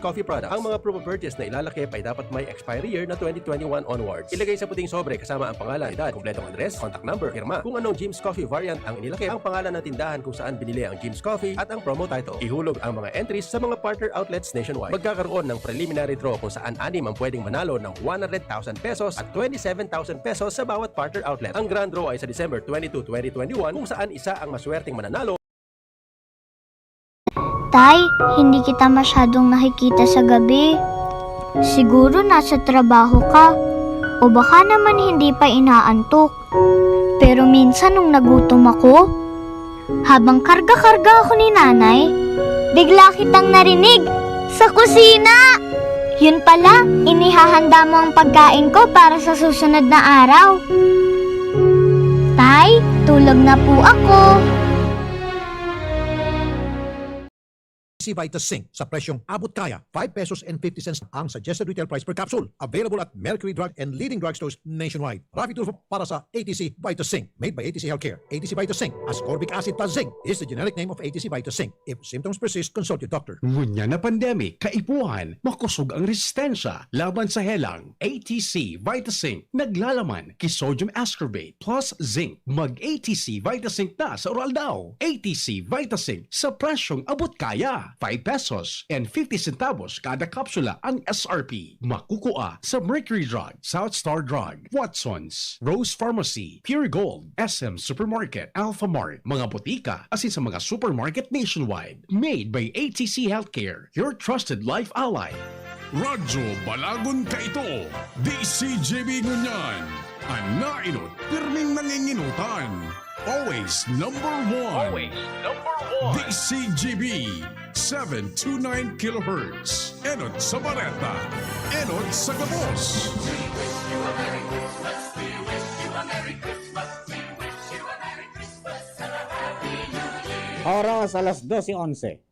Coffee product. Ang mga proof of purchase na ilalakip ay dapat may expiry year na 2021 onwards. Ilagay sa puting sobre kasama ang pangalan, edad, kumpletong address, contact number, firma, kung anong Jim's Coffee variant ang inilakip, ang pangalan ng tindahan kung saan binili ang Jim's Coffee at ang promo title. Ihulog ang mga entries sa mga partner outlets nationwide. Magkakaroon ng preliminary draw kung saan 6 ang pwedeng manalo ng 100,000 pesos at 27,000 pesos sa bawat partner outlet. Ang grand draw ay sa December 22, 2021 kung saan isa ang maswerteng mananalo. Tay, hindi kita masyadong nakikita sa gabi. Siguro nasa trabaho ka. O baka naman hindi pa inaantok. Pero minsan nung nagutom ako, habang karga-karga ako ni nanay, bigla kitang narinig sa kusina. Yun pala, inihahanda mo ang pagkain ko para sa susunod na araw. Tay, tulog na po ako. ATC Vita-Zinc sa presyong abot kaya, 5 pesos and 50 cents ang suggested retail price per capsule. Available at Mercury Drug and leading drugstores nationwide. Rafi Tulfo para sa ATC Vita-Zinc. Made by ATC Healthcare. ATC Vita-Zinc, ascorbic acid plus zinc, is the generic name of ATC Vita-Zinc. If symptoms persist, consult your doctor. Ngunya na pandemic, kaipuhan, makusog ang resistensya laban sa helang. ATC Vita-Zinc, naglalaman kay sodium ascorbate plus zinc. Mag-ATC Vita-Zinc na sa oral daw. ATC Vita-Zinc sa presyong abot kaya. 5 pesos and 50 centavos kada kapsula ang SRP. Makukuha sa Mercury Drug, South Star Drug, Watson's, Rose Pharmacy, Pure Gold, SM Supermarket, Alpha Mart, mga butika, asin sa mga supermarket nationwide. Made by ATC Healthcare, your trusted life ally. Radyo Balagon ka ito, DCJB Ngunyan, ang nainot, pirming nanginginutan. Always number one. DCGB 729 kHz. Enot sa Bareta. Enot sa Gabos. Oras alas 12:11.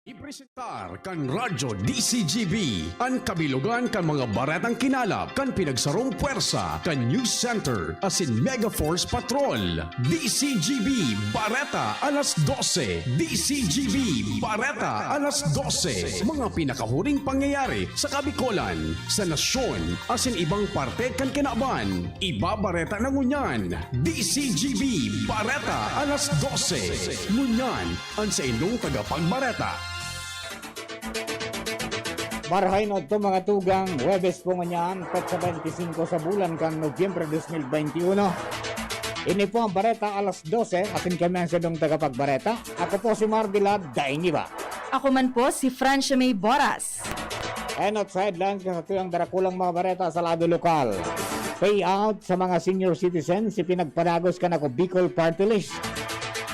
Ipresentar kan Radyo DCGB ang kabilugan kan mga baretang kinalap kan pinagsarong puwersa kan News Center asin Mega Force Patrol. DCGB Bareta alas 12. DCGB Bareta alas 12. Mga pinakahuring pangyayari sa Kabikolan, sa nasyon asin ibang parte kan kinaban. Iba Bareta na ngunyan. DCGB Bareta alas 12. Ngunyan ang sa inyong tagapagbareta. Marahay na ito mga tugang, Webes po nganyan, petsa 25 sa bulan kan Nobyembre 2021. Ini po ang Bareta alas 12, atin kami ang sadong tagapagbareta. Ako po si Mardila Daingiba. Ako man po si Francia May Boras. And outside lang sa tuyang darakulang mga bareta sa lado lokal. Payout sa mga senior citizens, ipinagpadagos ka na ko Bicol Party List.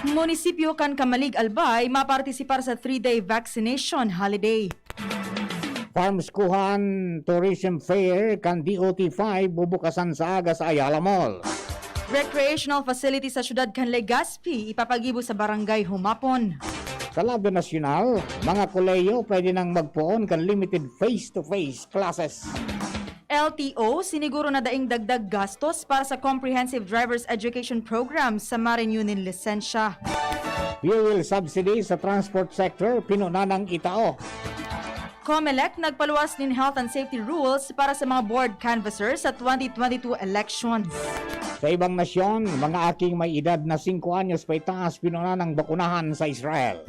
Munisipyo kan Kamalig Albay mapartisipar sa 3-day vaccination holiday. Farms Kuhan Tourism Fair kan DOT5 bubukasan sa aga sa Ayala Mall. Recreational facility sa syudad kan Legazpi ipapagibo sa barangay Humapon. Sa lado nasyonal, mga koleyo pwede nang magpuon kan limited face-to-face classes. LTO siniguro na daing dagdag gastos para sa Comprehensive Driver's Education Program sa Marinunin lisensya. Fuel subsidy sa transport sector pinuna ng Itao. COMELEC nagpaluwas ng health and safety rules para sa mga board canvassers sa 2022 elections. Sa ibang nasyon, mga aking may edad na 5 anyos pa itaas pinuna ng bakunahan sa Israel.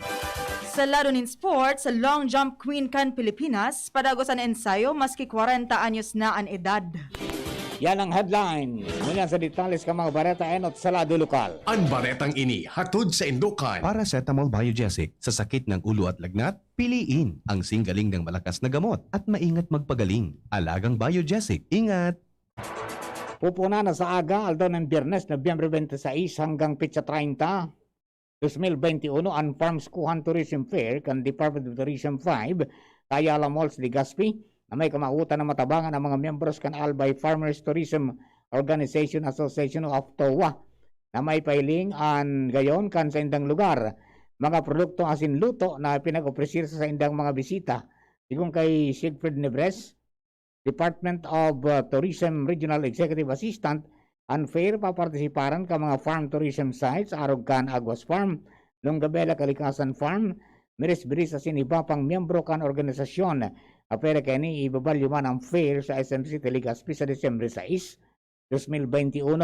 Sa laro nin sports, sa long jump queen kan Pilipinas, padagos ang ensayo maski 40 anyos na ang edad. Yan ang headline. Mula sa detalles ka mga bareta enot sa lado lokal. Ang baretang ini hatod sa Indukan. Paracetamol Biogesic sa sakit ng ulo at lagnat, piliin ang singgaling ng malakas na gamot at maingat magpagaling. Alagang Biogesic. Ingat! Pupuna na sa aga, aldaw ng Biyernes, Nobyembre 26 hanggang Pitsa 30, 2021, ang Farms Kuhan Tourism Fair kan Department of Tourism 5, Ayala Malls, Legazpi, na may kamautan na matabangan ang mga miyembros kan Albay Farmers Tourism Organization Association of TOA na may pailing an gayon kan sa indang lugar mga produkto asin luto na pinag-opresir sa indang mga bisita. Sigún kay Siegfried Nebres, Department of Tourism Regional Executive Assistant, ang fair papartisiparan ka mga farm tourism sites, Arog kan Aguas Farm, Longgabela Kalikasan Farm, miris-biris asin iba pang miyembro kan organisasyon. Apere kani ibabalyo man ang fair sa SM City Legazpi sa Disyembre 6, 2021.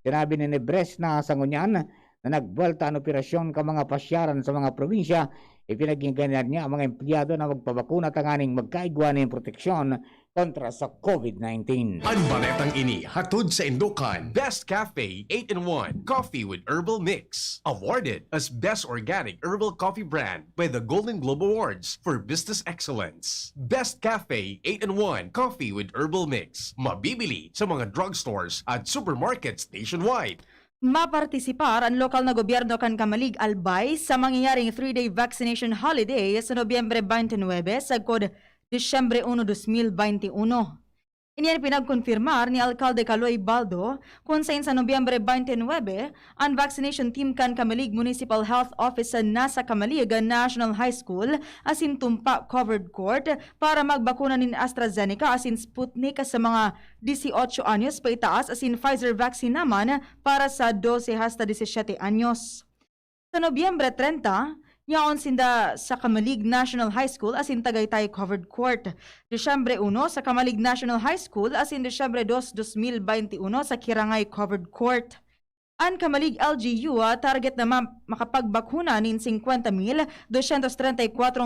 Sinabi ni Nebres na sa ngunyan na nagbuelta ang operasyon ka mga pasyaran sa mga probinsya, ipinagingganan niya ang mga empleyado na magpabakuna tanganing magkaigwa ng proteksyon kontra sa COVID-19. Ang baretang ini hatod sa Indokan. Best Cafe 8-in-1 Coffee with Herbal Mix. Awarded as Best Organic Herbal Coffee Brand by the Golden Globe Awards for Business Excellence. Best Cafe 8-in-1 Coffee with Herbal Mix. Mabibili sa mga drugstores at supermarkets nationwide. Mapartisipar ang lokal na gobyerno kan Kamalig Albay sa mangyayaring 3-day vaccination holiday sa Nobyembre 29 sa kod Disyembre 1, 2021. Iniyan pinagkonfirmar ni Alcalde Caloy Baldo kung sa Nobyembre 29 ang vaccination team kan Kamalig Municipal Health Office sa nasa Kamalig National High School asin tumpa covered court para magbakuna nin AstraZeneca asin Sputnik sa mga 18 anyos pa itaas asin Pfizer vaccine naman para sa 12 hasta 17 anyos. Sa Nobyembre 30, yaon sinda sa Kamalig National High School asin Tagaytay Covered Court. Disyembre 1 sa Kamalig National High School asin Disyembre 2, 2021 sa Kirangay Covered Court. Ang Kamalig LGU target na makapagbakuna nin 50,234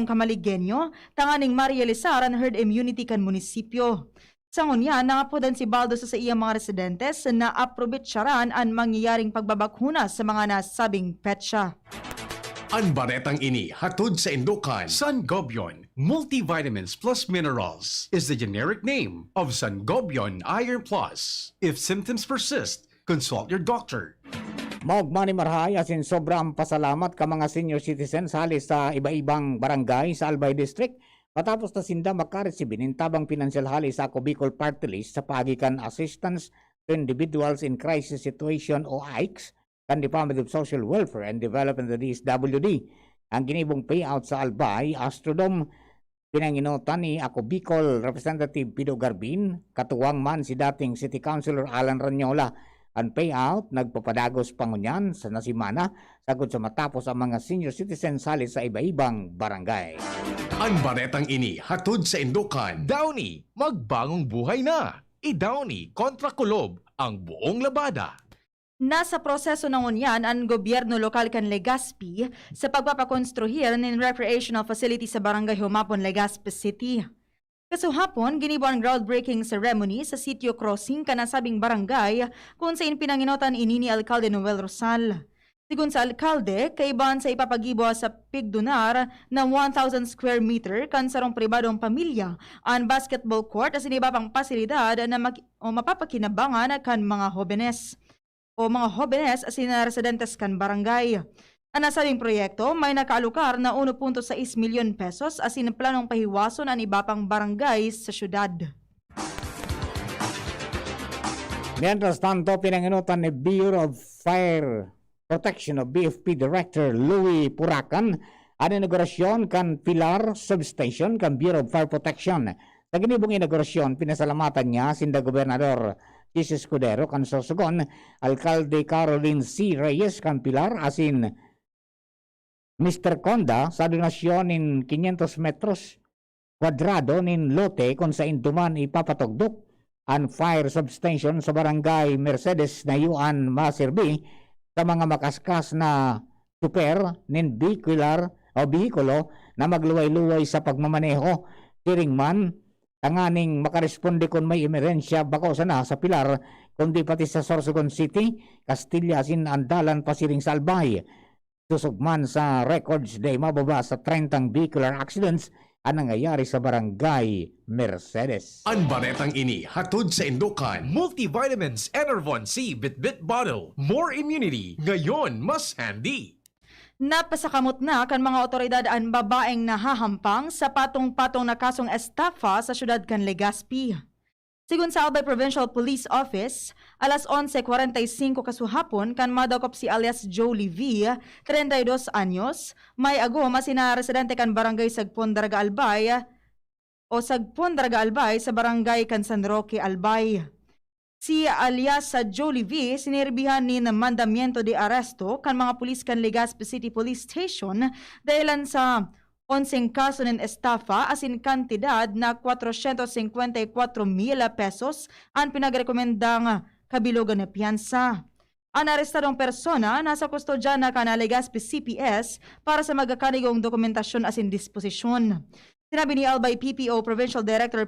Kamaliggenyo tanganing marealisar ang herd immunity kan munisipyo. Sa ngunya, nangapodan si Baldo sa iyang mga residentes na aprobetsaran ang mangyayaring pagbabakuna sa mga nasabing petsa. Ang baretang ini hatod sa Indokan. Sangobion Multivitamins Plus Minerals is the generic name of Sangobion Iron Plus. If symptoms persist, consult your doctor. Maugmani marhay asin sobrang pasalamat ka mga senior citizens halis sa iba-ibang barangay sa Albay District matapos na sinda makaresibin ng tabang financial halis sa Ako Bicol Party List sa pagikan Assistance to Individuals in Crisis Situation o AICS kan Department of Social Welfare and Development of the DSWD. Ang ginibong payout sa Albay, Astrodome, pinanginotan ni Ako Bicol Representative Pido Garbin, katuwang man si dating City Councilor Alan Ranyola. Ang payout, nagpapadagos pangunyan sa nasimana, sagod sa matapos ang mga senior citizens halis sa iba-ibang barangay. Ang baretang ini hatod sa Indokan. Downy, magbagong buhay na. I-Downy kontra kulob ang buong labada. Nasa proseso na ngunyan ang gobyerno lokal kan Legazpi sa pagpapakonstruhir ng recreational facility sa Barangay Humapon, Legazpi City. Kasuhapon, ginibo ang groundbreaking ceremony sa Sitio Crossing kanasabing barangay kung saan pinanginotan ini ni Alcalde Noel Rosal. Sigun sa Alcalde, kaiban sa ipapagibo sa pigdonar na 1,000 square meter kan sarong pribadong pamilya ang basketball court at iba pang pasilidad na mapapakinabangan kan mga hobenes asin na residentes kan barangay. Ang nasabing proyekto may nakaalukar na 1.6 milyon pesos asin planong pahiwason ang iba pang barangay sa syudad. Mientras tanto, pinanginutan ni Bureau of Fire Protection of BFP Director Louis Puracan ang inaugurasyon kan Pilar Substation kan Bureau of Fire Protection. Sa ginibong inaugurasyon, pinasalamatan niya sinda Gobernador Jesus Escudero kan Sorsogon, Alcalde Caroline C. Reyes kan Pilar asin Mr. Conda sa donasyon nin 500 metros kwadrado nin lote kung sa induman ipapatugdok ang fire substation sa barangay Mercedes na yuan masirbi sa mga makaskas na super nin bihikulo na magluway-luway sa pagmamaneho tiring man tanganing makaresponde kung may emerensya bako sana sa Pilar kundi pati sa Sorsogon City, Castilla asin andalan pasiring sa Albay. Susugman sa records day mababa sa 30 vehicular accidents ang nangyayari sa barangay Mercedes. Ang baretang ini hatod sa Indokan. Multivitamins Enervon C Bit-Bit Bottle. More immunity. Ngayon, mas handy. Napasakamot na kan mga otoridad ang babaeng nahahampang sa patong-patong na kasong estafa sa syudad kan Legazpi. Sigun sa Albay Provincial Police Office, alas 11:45 kasuhapon kan madakop si alias Jolie V, 32 anyos, may agom asina residente kan barangay Sagpon Daraga Albay sa barangay kan San Roque Albay. Si alias sa Jolie V, sinirbihan ni na mandamiento de aresto kan mga pulis kan Legazpi City Police Station dahilan sa 11 kaso ng estafa asin kantidad na 454,000 pesos ang pinagrekomendang kabilugan na piyansa. Ang arestadong persona nasa kustodya na Legazpi CPS para sa magakanigong dokumentasyon asin disposisyon. Sinabi ni Albay PPO Provincial Director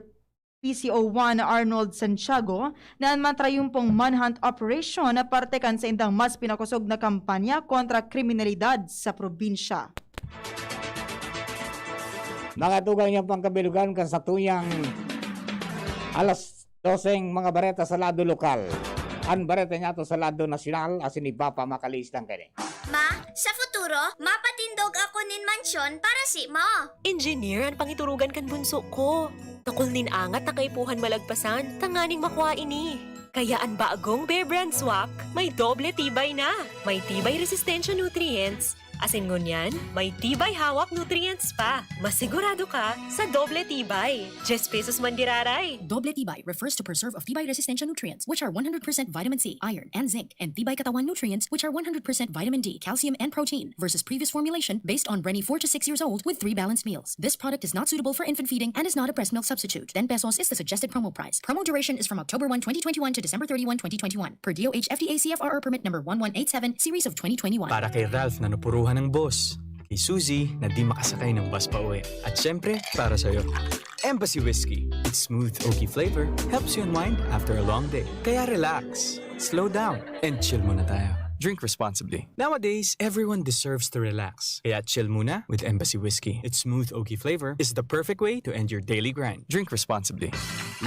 PCO1 Arnold Santiago na ang matrayumpong manhunt operation na parte kan sa indang mas pinakusog na kampanya kontra kriminalidad sa probinsya. Nakatugang niyang pangkabilugan kan sa tuyang alas 12 mga bareta sa lado lokal. Ang bareta niya to sa lado nasyonal asin iba pa makalistang kani. Ma, sa futuro, mapatindog ako nin mansyon para si mo. Engineer, ang pangiturugan kan bunso ko. Takol nin angat na kaipuhan malagpasan, tanganing makuha ini. Kaya ang baagong Bear Brand Swak, may doble tibay na. May tibay resistensya nutrients. Asin ngunyan, may tibay hawak nutrients pa. Masigurado ka sa doble tibay. 10 pesos man diraray. Doble tibay refers to preserve of tibay resistensya nutrients, which are 100% vitamin C, iron, and zinc, and tibay katawan nutrients, which are 100% vitamin D, calcium, and protein, versus previous formulation based on Brenny 4 to 6 years old with 3 balanced meals. This product is not suitable for infant feeding and is not a breast milk substitute. 10 pesos is the suggested promo price. Promo duration is from October 1, 2021 to December 31, 2021. Per DOH FDA CFRR permit number 1187, series of 2021. Para kay Ralph na napuruhan ng boss, kay Suzy na di makasakay ng bus pa uwi, at syempre para sa'yo, Embassy Whiskey. Its smooth oaky flavor helps you unwind after a long day. Kaya relax, slow down, and chill muna tayo. Drink responsibly. Nowadays, everyone deserves to relax. Kaya chill muna with Embassy Whiskey. Its smooth oaky flavor is the perfect way to end your daily grind. Drink responsibly.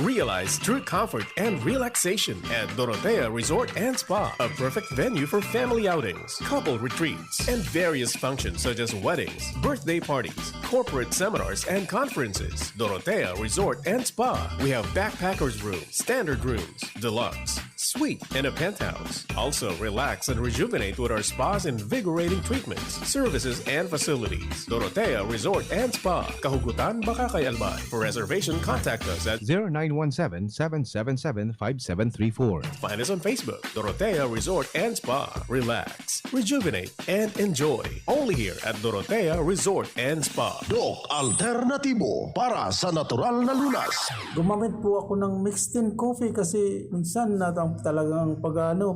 Realize true comfort and relaxation at Dorotea Resort and Spa, a perfect venue for family outings, couple retreats, and various functions such as weddings, birthday parties, corporate seminars, and conferences. Dorotea Resort and Spa. We have backpackers rooms, standard rooms, deluxe, suite, and a penthouse. Also, relax and rejuvenate with our spas and invigorating treatments, services, and facilities. Dorotea Resort and Spa. Kahugutan baka kay Albay. For reservation, contact us at 0917-777-5734. Find us on Facebook, Dorotea Resort and Spa. Relax, rejuvenate, and enjoy. Only here at Dorotea Resort and Spa. Doc Alternatibo para sa natural na lunas. Gumamit po ako ng mixed in coffee kasi minsan talagang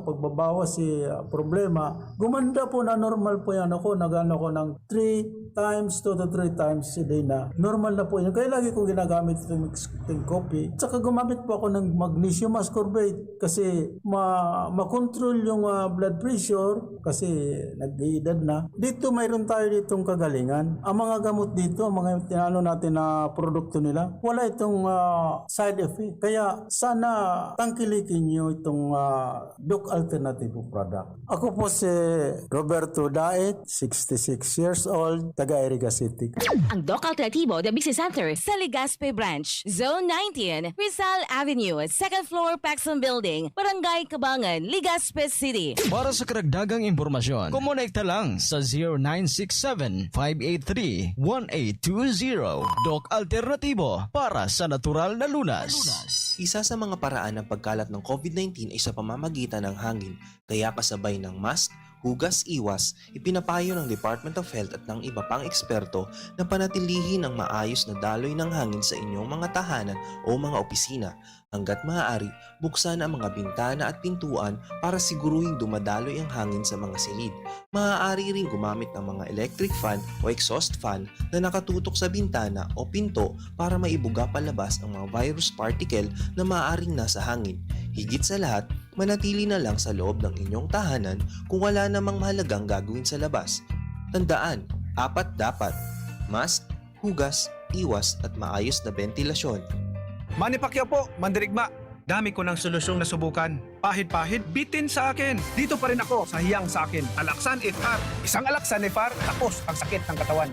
pagbabawas problema. Gumanda po na normal po yan ako. Nagano ko ng 2 to 3 times a day na. Normal na po yun. Kaya lagi kong ginagamit itong mixed in coffee. Tsaka gumamit po ako ng magnesium ascorbate kasi makontrol yung blood pressure kasi nag-iedad na. Dito mayroon tayo ditong kagalingan. Ang mga gamot dito, mga tinalo natin na produkto nila, wala itong side effect. Kaya sana tangkilikin nyo itong Doc Alternativo product. Ako po si Roberto Daet, 66 years old, taga Iriga City. Ang Doc Alternativo, the Business Center sa Legazpi Branch, Zone 19, Rizal Avenue, 2nd floor, Paxson Building, Barangay Kabangan, Legazpi City. Para sa karagdagang impormasyon, kumonekta lang sa 0967-583-1820. Doc Alternativo para sa natural na lunas. Isa sa mga paraan ng pagkalat ng COVID-19 ay sa pamamagitan ng hangin, kaya kasabay ng mask, hugas, iwas, ipinapayo ng Department of Health at ng iba pang eksperto na panatilihin ang maayos na daloy ng hangin sa inyong mga tahanan o mga opisina. Hanggat maaari, buksan ang mga bintana at pintuan para siguruhing dumadaloy ang hangin sa mga silid. Maaari ring gumamit ng mga electric fan o exhaust fan na nakatutok sa bintana o pinto para maibuga palabas ang mga virus particle na maaaring nasa hangin. Higit sa lahat, manatili na lang sa loob ng inyong tahanan kung wala namang mahalagang gagawin sa labas. Tandaan, 4 dapat: mask, hugas, iwas at maayos na ventilasyon. Manny Pacquiao po, Mandirigma. Dami ko ng solusyong nasubukan. Pahid-pahid, bitin sa akin. Dito pa rin ako sa hiyang sa akin. Alaxan FR. Isang Alaxan FR, tapos ang sakit ng katawan.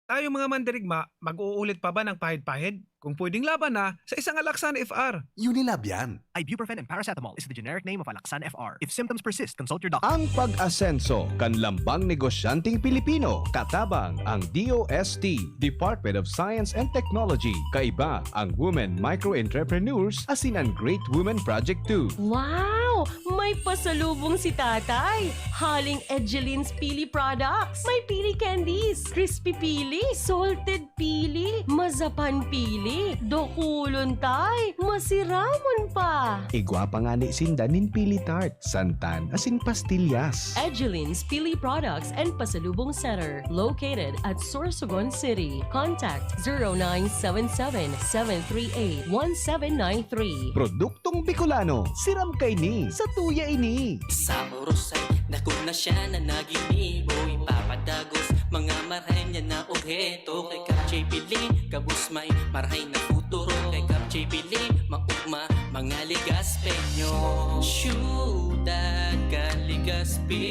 Tayo mga Mandirigma, mag-uulit pa ba ng pahid-pahid? Kung pwedeng laban na sa isang Alaxan FR. Unilab yan. Ibuprofen and paracetamol is the generic name of Alaxan FR. If symptoms persist, consult your doctor. Ang pag-asenso kanlambang negosyanteng Pilipino, katabang ang DOST, Department of Science and Technology, kaiba ang Women Micro Entrepreneurs asin ang Great Women Project 2. Wow! may pasalubong si tatay. Haling Edgeline's Pili products. May pili candies, crispy pili, salted pili, mazapan pili, dokulon tay, masiramon pa. Igwa pa nga ni Sinda nin pili tart, santan, asin pastillas. Edgeline's Pili Products and Pasalubong Center, located at Sorsogon City. Contact 0977-738-1793. Produktong Bicolano, siram kay ni, sa tuya ini. Sa orosay, dako na siya na naginibo. Ipapadagos, mga marahay niya na obheto. Kay Kap J. Pili, kabusmay, marahay na futuro. Kay Kap J. Pili, maugma, mga ligaspenyo. Syudad Kaligaspi.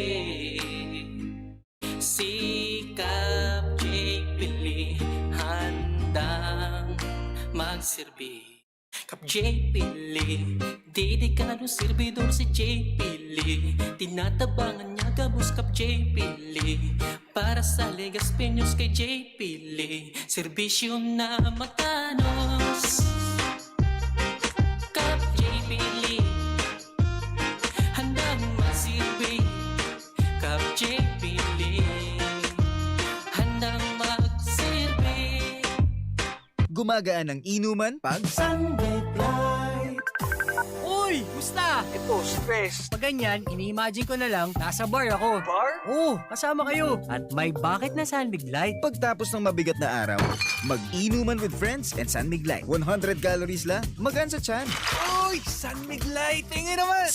Si Kap J. Pili, handang magsilbi. Kap J. Pili, dedikado servidor si J. Pili. Tinatabangan niya gabos Kap J. Pili. Para sa Legaspeños kay J. Pili, serbisyo na matanos. Kap J. Pili, handang magsilbi. Kap J. Pili, handang magsilbi. Gumagaan ang inuman pag Sunday Flight. Uy! Musta? Ito, stress. Pag ganyan, ini-imagine ko na lang, nasa bar ako. Bar? Oo, kasama kayo. At may bucket na San Mig Light. Pagtapos ng mabigat na araw, mag-inuman with friends and San Mig Light. 100 calories lang, magaan sa tiyan. Uy! San Mig Light! Tingin naman!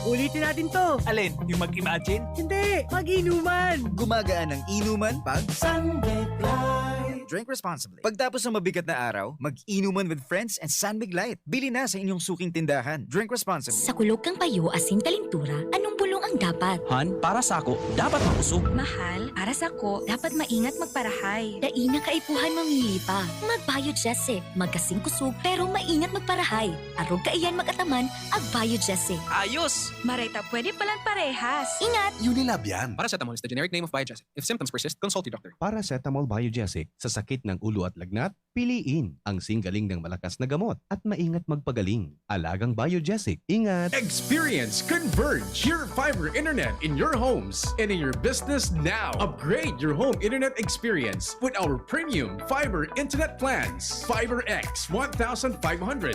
Ulitin natin to. Alin? Yung mag-imagine? Hindi! Mag-inuman! Gumagaan ang inuman pag Sunday Flight. drink responsibly. Pagtapos ng mabigat na araw, mag-inuman with friends and San Mig Light. Bili na sa inyong suking tindahan. Drink responsibly. Sa kulog kang payo asin kalintura, anong bulong ang dapat? Han, para sa ako, dapat makusog. Mahal, para sa ko, dapat maingat magparahay. Daina kaipuhan mamili pa. Mag-Biogesic, magkasing kusog, pero maingat magparahay. Arog kaiyan mag-ataman, ag-Biogesic. Ayos! Marita, pwede palang parehas. Ingat! Unilab yan. Paracetamol is the generic name of Biogesic. If symptoms persist, consult your doctor. Paracetamol Biogesic. Sa sakit ng ulo at lagnat, piliin ang singgaling ng malakas na gamot at maingat magpagaling. Alagang Biogesic. Ingat! Experience Converge, your fiber internet in your homes and in your business now. Upgrade your home internet experience with our premium fiber internet plans. Fiber X 1500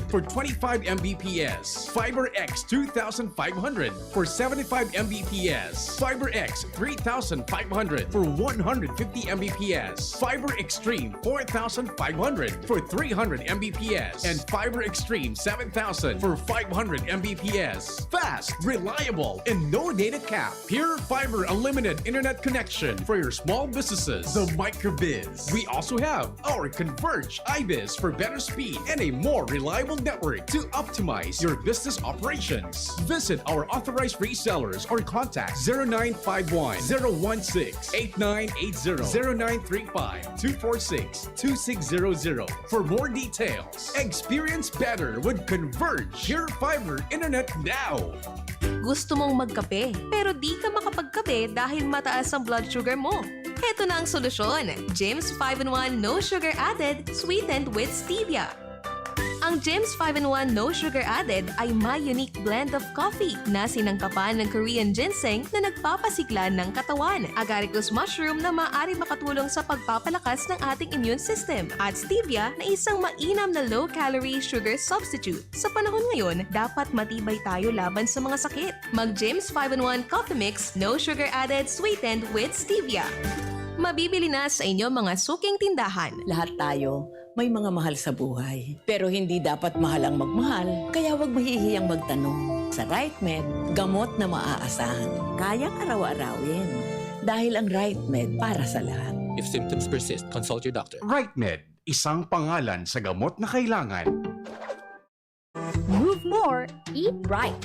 for 25 Mbps. Fiber X 2500 for 75 Mbps. Fiber X 3500 for 150 Mbps. Fiber Extreme 4500 for 300 Mbps. And Fiber Extreme 7000 for 500 Mbps. Fast, reliable, and no data cap. Pure Fiber Unlimited Internet connection for your small businesses. The Microbiz. We also have our Converge iBiz for better speed and a more reliable network to optimize your business operations. Visit our authorized resellers or contact 0951 016 8980 0935 246 2600 for more details. Experience better with Converge Pure Fiber Internet now. Gusto mong magkape, pero di ka makapagkape dahil mataas ang blood sugar mo. Heto na ang solusyon. James 5-in-1 No Sugar Added, sweetened with stevia. Ang James 5-in-1 No Sugar Added ay may unique blend of coffee na sinangkapan ng Korean ginseng na nagpapasigla ng katawan, agaricus mushroom na maaari makatulong sa pagpapalakas ng ating immune system, at stevia na isang mainam na low-calorie sugar substitute. Sa panahon ngayon, dapat matibay tayo laban sa mga sakit. Mag James 5-in-1 Coffee Mix No Sugar Added, sweetened with stevia. Mabibili na sa inyo mga suking tindahan. Lahat tayo may mga mahal sa buhay. Pero hindi dapat mahal ang magmahal, kaya huwag mahihiyang magtanong. Sa RightMed, gamot na maaasahan. Kayang araw-arawin. Dahil ang RightMed para sa lahat. If symptoms persist, consult your doctor. RightMed, isang pangalan sa gamot na kailangan. Move more, eat right.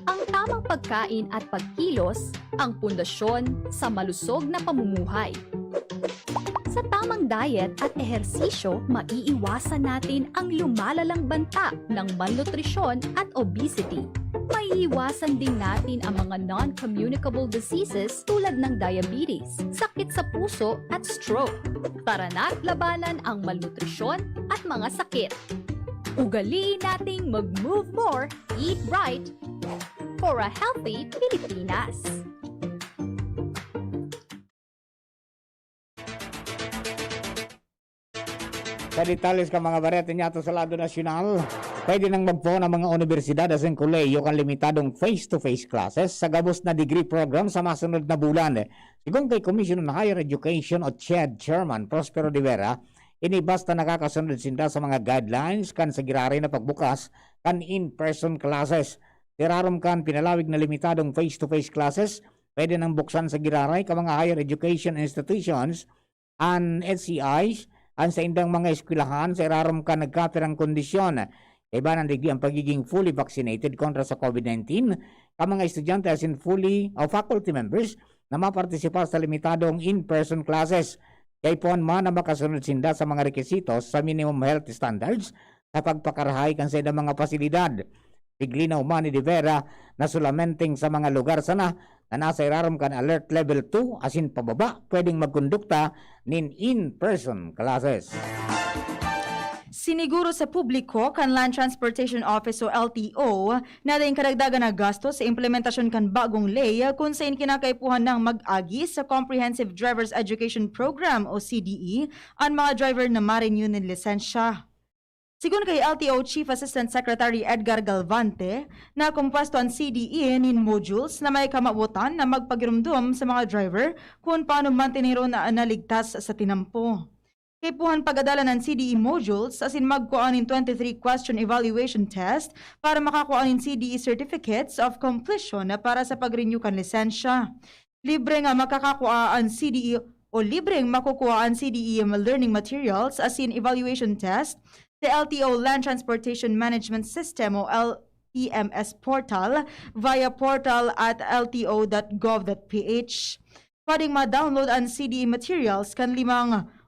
Ang tamang pagkain at pagkilos ang pundasyon sa malusog na pamumuhay. Sa tamang diet at ehersisyo, maiiwasan natin ang lumalalang banta ng malnutrisyon at obesity. Maiiwasan din natin ang mga non-communicable diseases tulad ng diabetes, sakit sa puso at stroke. Tara na't labanan ang malnutrisyon at mga sakit. Ugaliin nating mag-move more, eat right, for a healthy Pilipinas. Sa detalles ka mga barete niya sa lado nasyonal, pwede nang magpo ng mga universidad at kolehiyo kan limitadong face-to-face classes sa gabos na degree program sa masunod na bulan. Sigún kay Commission on Higher Education o CHED Chairman Prospero de Vera, ini basta nakakasunod sinda sa mga guidelines kan sa girari na pagbukas kan in-person classes. Tirarom kan pinalawig na limitadong face-to-face classes, pwede nang buksan sa giraray ka mga higher education institutions and SCIs ang sa indang mga eskwelahan sa irarom ka nagkapirang kondisyon. Iba ng digdi ang pagiging fully vaccinated kontra sa COVID-19 ka mga estudyante as in fully o faculty members na mapartisipar sa limitadong in-person classes. Kay puan man na makasunod sinda sa mga requisitos sa minimum health standards sa pagpakarahay kan sa idang mga pasilidad. Piglinaw man ni De Vera na sulamenting sa mga lugar sana na nasa irarom kan alert level 2 asin pababa pwedeng magkondukta nin in-person classes. Siniguro sa publiko kan Land Transportation Office o LTO na daing karagdagan na gasto sa implementasyon kan bagong ley kung saan kinakaipuhan ng mag-agi sa Comprehensive Driver's Education Program o CDE ang mga driver na ma-renew ng lisensya. Sigun kay LTO Chief Assistant Secretary Edgar Galvante, na kumpuesto ang CDE nin modules na may kamabutan na magpagirumdum sa mga driver kung paano mantinero na naligtas sa tinampo. Kay puhan pagadala ng CDE modules asin magkuhaan ng 23 question evaluation test para makakuha ng CDE certificates of completion na para sa pag-renew kan lisensya. Libre nga makakakuha ang CDE o libreng makukuha ang CDE learning materials asin evaluation test sa LTO Land Transportation Management System o LTMS portal via portal at lto.gov.ph. Pwedeng ma-download ang CDE materials kan 5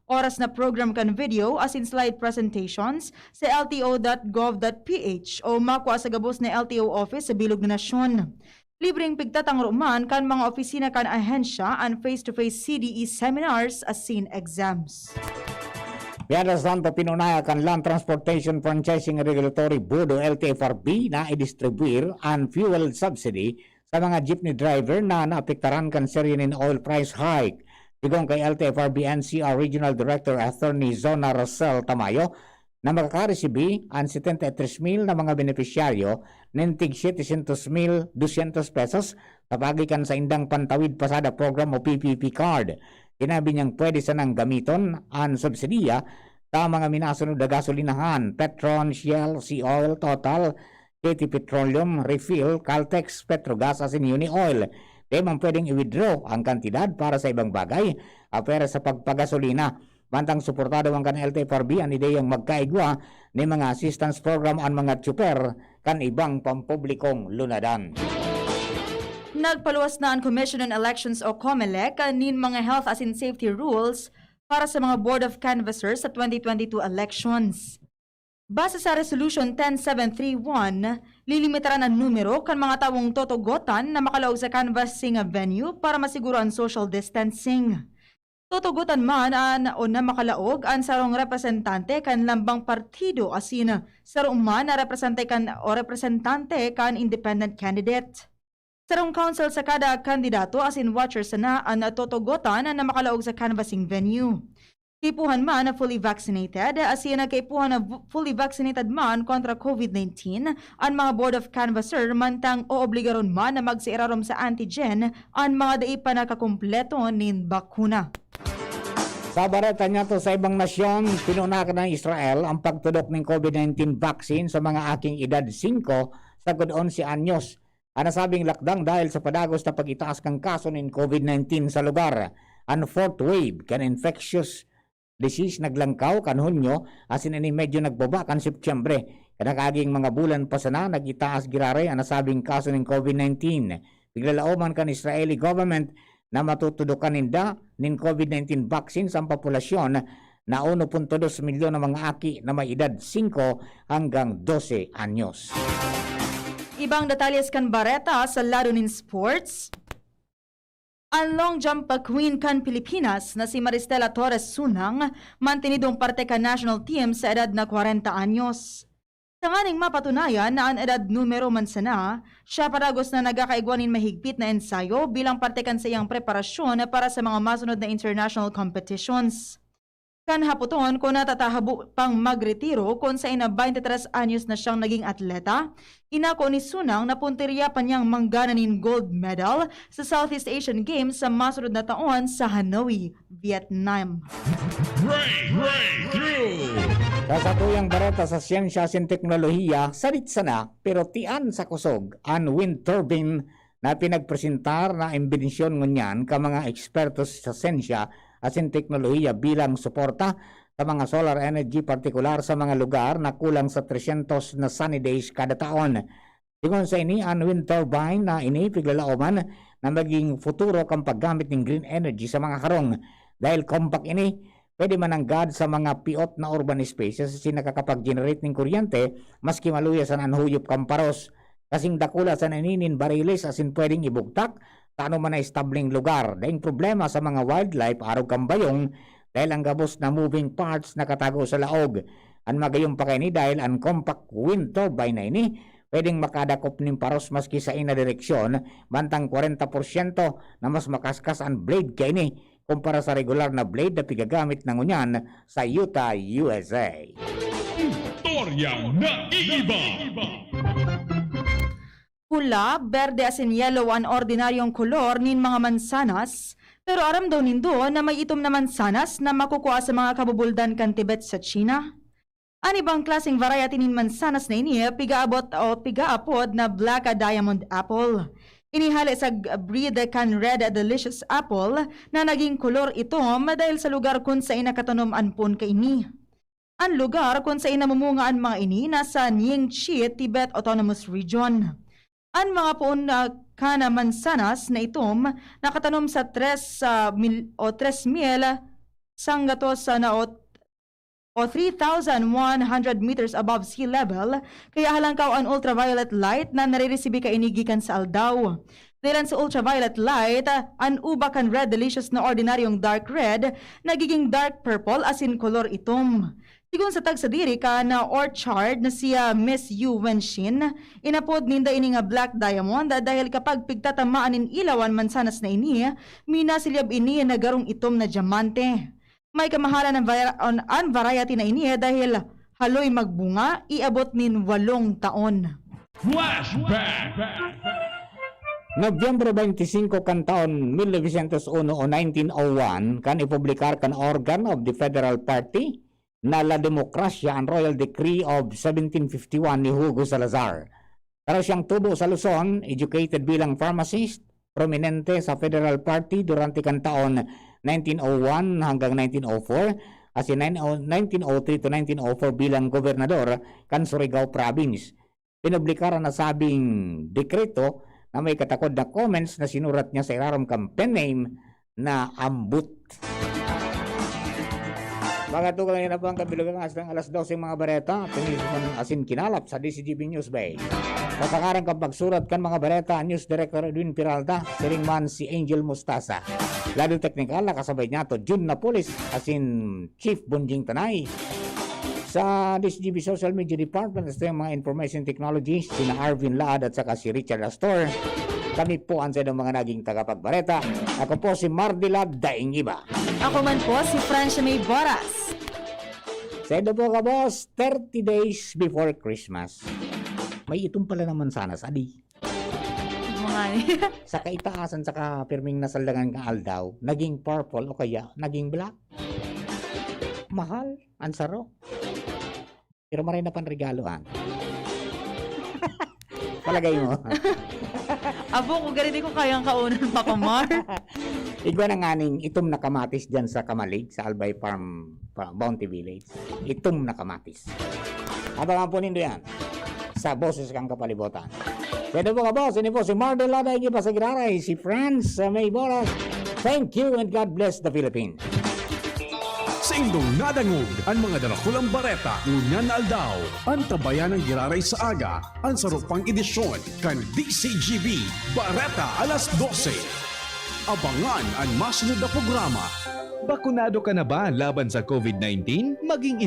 oras na program kan video as in slide presentations sa lto.gov.ph o makuha sa gabos na LTO office sa Bilog na Nasyon. Libreng pigtatang roman kan mga opisina kan ahensya and face-to-face CDE seminars as in exams. Piada Santo pinunaya kan Land Transportation Franchising Regulatory Board o LTFRB na i-distribuir ang fuel subsidy sa mga jeepney driver na naapektaran kan serye nin oil price hike. Sigong kay LTFRB NCR Regional Director Attorney Zona Rosel Tamayo na makakareceive ang 73,000 na mga benepisyaryo nintig 700,200 pesos kapagikan sa indang pantawid pasada program o PPP card. Sinabi niyang pwede sanang gamiton ang subsidiya sa mga minasunod na gasolinahan, Petron, Shell, Sea Oil, Total, KT Petroleum, Refill, Caltex, Petrogas, asin Uni Oil. Di man pwedeng i-withdraw ang kantidad para sa ibang bagay, pera sa pagpagasolina. Bantang suportado ang kan LTFRB ang ideyang magkaigwa ni mga assistance program ang mga tsuper kan ibang pampublikong lunadan. Nagpaluwas na ang Commission on Elections o COMELEC nin mga health as in safety rules para sa mga Board of Canvassers sa 2022 elections. Base sa Resolution 10731, lilimitaran ang numero kan mga tawong totogotan na makalaog sa canvassing venue para masiguro ang social distancing. Totogotan man o na makalaog ang sarong representante kan lambang partido asin sarong man na representante kan independent candidate. Sarong council sa kada kandidato as in watchers na ang totogotan na makalaog sa canvassing venue. Kipuhan man na fully vaccinated as in kipuhan na fully vaccinated man kontra COVID-19 ang mga board of canvasser mantang oobligaron man na magsiirarom sa antigen ang mga dai pa nakakumpleto nin bakuna. Sa bareta niya to sa ibang nasyon, pinunakan ng Israel ang pagtudok ng COVID-19 vaccine sa mga aking edad 5 sa 11 anyos. Ang nasabing lakdang dahil sa padagos na pag-itaas kang kaso ng COVID-19 sa lugar. Ang fourth wave kan infectious disease naglangkaw kan Hunyo asin ini medyo nagbaba kan Setyembre. Kanakaging mga bulan pa sana nag-itaas girare ang nasabing kaso ng COVID-19. Biglalauman kan Israeli government na matutudukan ninda ng COVID-19 vaccine sa populasyon na 1.2 milyon na mga aki na may edad 5 hanggang 12 anyos. Ibang detalles kan Bareta sa lado nin sports. Ang long jump queen kan Pilipinas na si Maristela Torres Sunang mantinidong parte kan national team sa edad na 40 anyos. Tanganing mapatunayan na ang edad numero man sana, siya paragos na nagkakaigwanin mahigpit na ensayo bilang parte kan sa iyang preparasyon para sa mga masunod na international competitions. Kan haputon ko natatahabo pang magretiro kung sa ina 23 anyos na siyang naging atleta, inako ni Sunang na punteriya pa niyang manggananin gold medal sa Southeast Asian Games sa masunod na taon sa Hanoi, Vietnam. Sa satuyang bareta sa siyensya at teknolohiya, salit sana pero tian sa kusog ang wind turbine na pinagpresentar na imbensyon ngunyan ka mga ekspertos sa siyensya at teknolohiya bilang suporta sa mga solar energy partikular sa mga lugar na kulang sa 300 na sunny days kada taon. Sigon sa ini, ang wind turbine na ini piglalauman na maging futuro kang paggamit ng green energy sa mga karong. Dahil compact ini, pwede mananggad sa mga piot na urban spaces kasi nakakapag-generate ng kuryente maski maluya sa nanhuyop kang paros. Kasing dakula sa naninin bariles asin pwedeng ibugtak taano man na establing lugar. Daing problema sa mga wildlife araw kang bayong dahil ang gabos na moving parts nakatago sa laog. Ang magayong pa kaini dahil ang compact wind turbine na ini pwedeng makadakop ng paros maski sa ina direksyon bantang 40% na mas makaskas ang blade kaini kumpara sa regular na blade na pigagamit ng unyan sa Utah, USA. Toryang naiiba! Pula, berde asin yellow ang ordinaryong kolor nin mga mansanas, pero aram daw nindo na may itom na mansanas na makukuha sa mga kabubuldan kan Tibet sa China. Ani bang klaseng variety nin mansanas na ini pigaabot o pigaapod na Black Diamond Apple. Inihali sa breed kan Red Delicious Apple na naging kolor itom dahil sa lugar kung sa inakatanom anpon ka ini. Ang lugar kung sa inamumunga ang mga ini nasa Nyingchi, Tibet Autonomous Region. Ang mga puon na kana mansanas na itom nakatanom sa 3,000 sanggatos na o 3,100 meters above sea level, kaya halangkaw ang ultraviolet light na nariresibi ka inigikan sa aldaw. Dahil sa ultraviolet light, ang uba kan red delicious na ordinaryong dark red, nagiging dark purple asin kolor itom. Sigun sa tagsadiri ka na orchard na siya Miss Yu Wenshin, inapod ninda ini nga black diamond dahil kapag pigtatamaan in ilawan mansanas na ini, minasilyab ini na garong itom na diamante. May kamahalan ang variety na ini dahil haloy magbunga, iabot nin 8 taon. Flashback! Nobyembre 25 kan taon 1901 o 1901 kan ipublikar kan organ of the Federal Party na La Demokrasya ang Royal Decree of 1751 ni Hugo Salazar. Pero siyang tubo sa Luzon, educated bilang pharmacist, prominente sa Federal Party durante kan taon 1901 hanggang 1904, as in 1903 to 1904 bilang gobernador kan Surigao Province. Pinublikaran na sabing dekreto na may katakod na comments na sinurat niya sa ilalim kang pen name na Ambut. Mga tugal na po ang kabilugang ng alas 12 mga bareta, asin kinalap sa DCGB News Bay. Pasakarang kang pagsurat kan mga bareta, News Director Edwin Peralta, siring man si Angel Mustasa. Lado teknikal, nakasabay niya to June Napolis, asin Chief Bunjing Tanay. Sa DCGB Social Media Department, ito yung mga Information Technology, sina Arvin Laad at saka si Richard Astor. Kami po ang sa mga naging tagapagbareta. Ako po si Mardila Daingiba. Ako man po si Francia May Boras. Sa ito po ka boss, 30 days before Christmas. May itong pala naman sana sa adi. Sa kaitaasan sa kapirming nasaldangan kang aldaw, naging purple o kaya naging black. Mahal, ansaro. Pero maray na panregaloan. Palagay mo. Abo ko ganito ko kayang kaunan pa kumar. Igwa na nganing itom na kamatis dyan sa Kamalig, sa Albay Farm, Bounty Village. Itom na kamatis. Abangan po nindo yan sa Boses Kang Kapalibutan. Pwede po ka boss, ini po si Mardela Daingiba sa Giraray, si Franz May Boras. Thank you and God bless the Philippines. Sa indong nadangog ang mga darakulang bareta ngunyan na aldaw. Ang tabayan ng Giraray sa aga, ang sarupang edisyon kan DCGB Bareta alas 12. Abangan ang masunod na programa. Bakunado ka na ba laban sa COVID-19? Maging